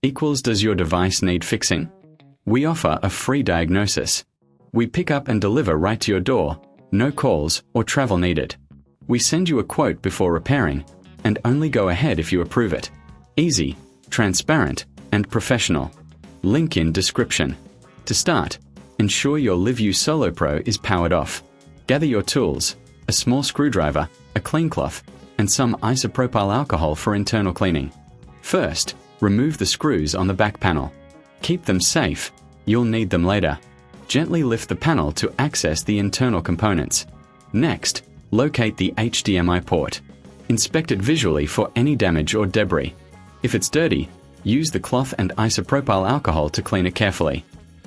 equals does your device need fixing? We offer a free diagnosis. We pick up and deliver right to your door, no calls or travel needed. We send you a quote before repairing, and only go ahead if you approve it. Easy, transparent, and professional. Link in description. To start, ensure your LiveU Solo Pro is powered off. Gather your tools, a small screwdriver, a clean cloth, and some isopropyl alcohol for internal cleaning. First, remove the screws on the back panel. Keep them safe, you'll need them later. Gently lift the panel to access the internal components. Next, locate the HDMI port. Inspect it visually for any damage or debris. If it's dirty, use the cloth and isopropyl alcohol to clean it carefully.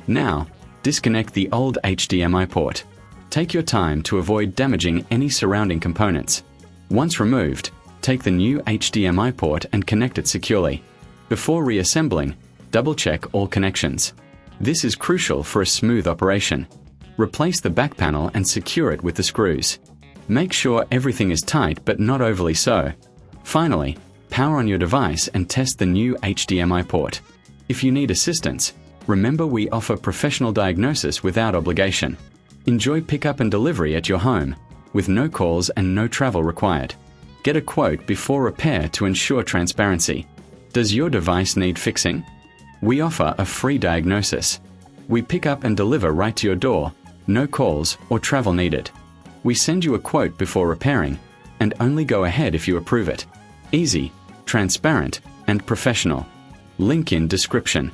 Now, disconnect the old HDMI port. Take your time to avoid damaging any surrounding components. Once removed, take the new HDMI port and connect it securely. Before reassembling, double-check all connections. This is crucial for a smooth operation. Replace the back panel and secure it with the screws. Make sure everything is tight but not overly so. Finally, power on your device and test the new HDMI port. If you need assistance, remember we offer professional diagnosis without obligation. Enjoy pickup and delivery at your home, with no calls and no travel required. Get a quote before repair to ensure transparency. Does your device need fixing? We offer a free diagnosis. We pick up and deliver right to your door, no calls or travel needed. We send you a quote before repairing, and only go ahead if you approve it. Easy, transparent, and professional. Link in description.